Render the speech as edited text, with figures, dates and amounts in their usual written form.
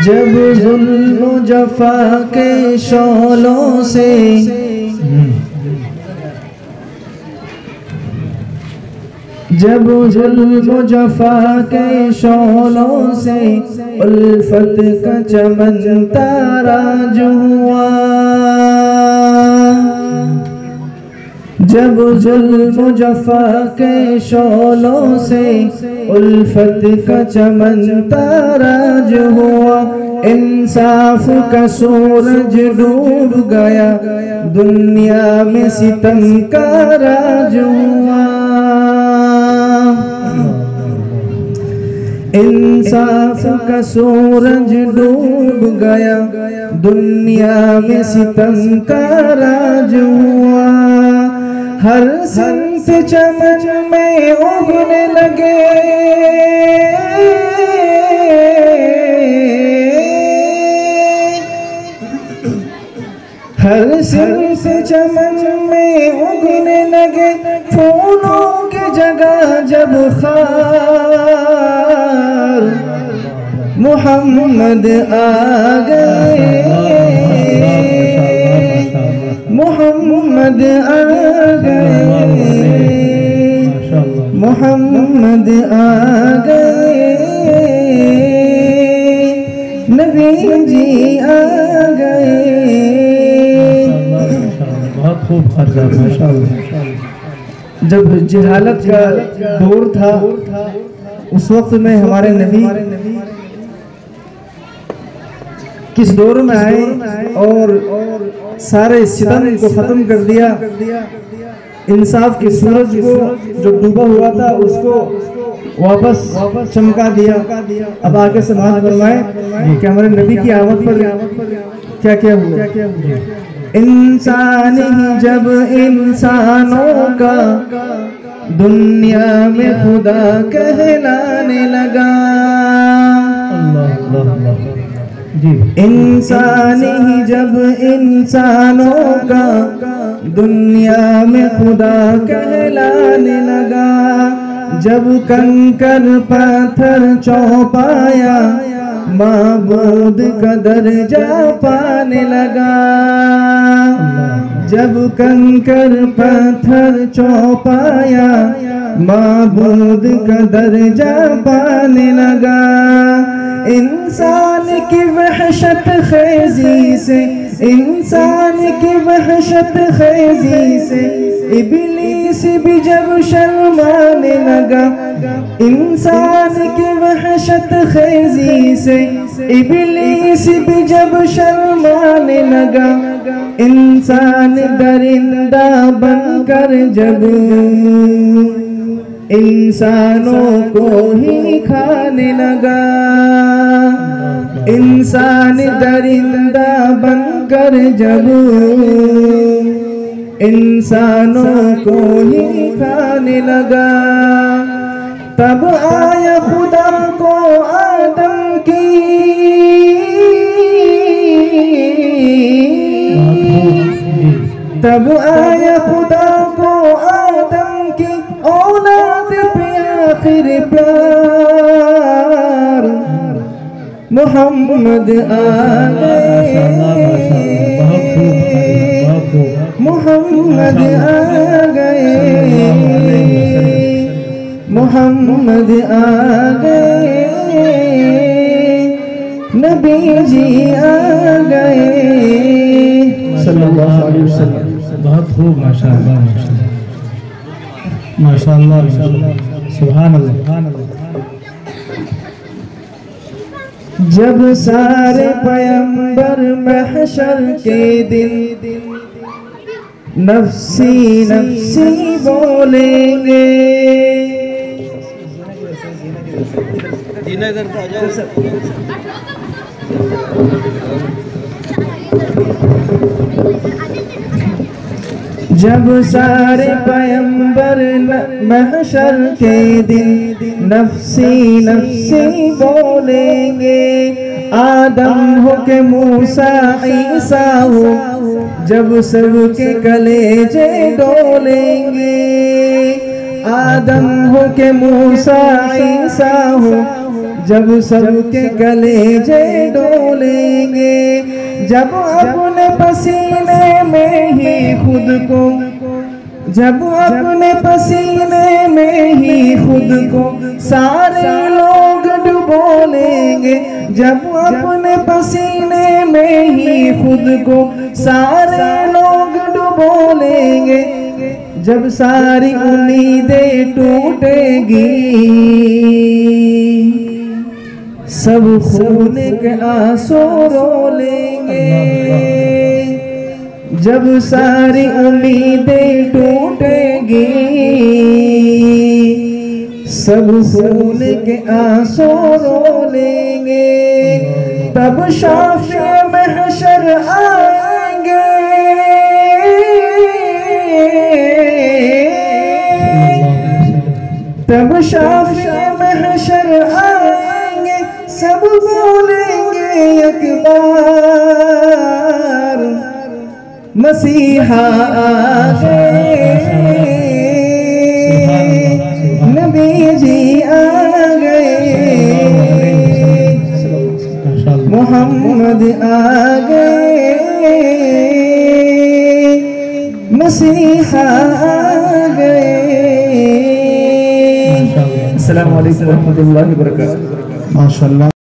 जब जुल्म जफा के शौलों से जब जुल्म जफा के शौलों से उल्फत का चमन ताराज हुआ। जब जुल्म जफा के शौलों से उल्फत का चमन ताराज हुआ। इंसाफ का सूरज डूब गया, दुनिया में सितम का राज हुआ। इंसाफ का सूरज डूब गया, दुनिया में सितम का राज हुआ। हर संत चमन में उगने लगे, हर संत चमन में उगने लगे। फूलों की जगह जब खार मोहम्मद आ गए, मोहम्मद आ गए, मोहम्मद आ गए, नबी जी आ गए। बहुत खूब माशाअल्लाह। जब जहालत का दौर था, उस वक्त में हमारे नबी किस दौर में आए और सारे सितम को खत्म कर दिया। इंसाफ के सूरज को जो डूबा हुआ था उसको वापस चमका दिया। अब आगे से बात फरमाए कि हमारे नबी की आमद पर क्या क्या हुआ। इंसान ही जब इंसानों का दुनिया में खुदा कहलाने लगा। इंसान ही जब इंसानों का दुनिया में खुदा कहलाने लगा। जब कंकर पत्थर चौपाया, माबूद का दर्जा पाने लगा। जब कंकर पत्थर चौपाया, माबूद का दर्जा पाने लगा। इंसान की वहशत खेजी से, इंसान की वहशत खेजी से इब्लीस भी जब शर्माने लगा। इंसान की वहशत खेजी से इब्लीस भी जब शर्माने लगा। इंसान दरिंदा बनकर जब इंसानों को ही खाने लगा। इंसान दरिंदा बनकर जब इंसानों को ही खाने लगा। तब आया खुदा को आदम की, तब आया खुदा को आदम की औलाद पे आखिर प्यार मोहम्मद आ गए। मोहम्मद आ गए, मोहम्मद आ गए, नबी जी आ गए सल्लल्लाहु अलैहि वसल्लम। बहुत खूब माशाअल्लाह, माशाअल्लाह, सुभान अल्लाह। जब सारे पैगंबर महशर के दिन नफ्सी नफ्सी बोलेंगे। जब सारे पैगंबर महशर के दिन नफ्सी नफ्सी बोलेंगे। आदम हो के मूसा ईसा हो, जब सबके कलेजे डोलेंगे। आदम हो के मूसा ईसा हो, जब सबके कलेजे डोलेंगे, जब अपने पसीने में ही खुद को, जब अपने पसीने में ही खुद को सारे लोग डुबो लेंगे, जब अपने पसीने में ही खुद को सारे लोग डुबो लेंगे, जब सारी उम्मीदें टूटेगी, सब खून के आंसू रो लेंगे, जब सारी उम्मीदें टूटेगी, सब खून के आंसू रो लेंगे, तब शाफ़े महशर आएंगे, तब शाफ़े महशर आएंगे, सब बोलेंगे एक बार मसीहा आ गए, नबी जी आ गए, मोहम्मद आ गए, मसीहा आ गए। अस्सलामु अलैकुम व रहमतुल्लाहि व बरकातहू। माशाअल्लाह।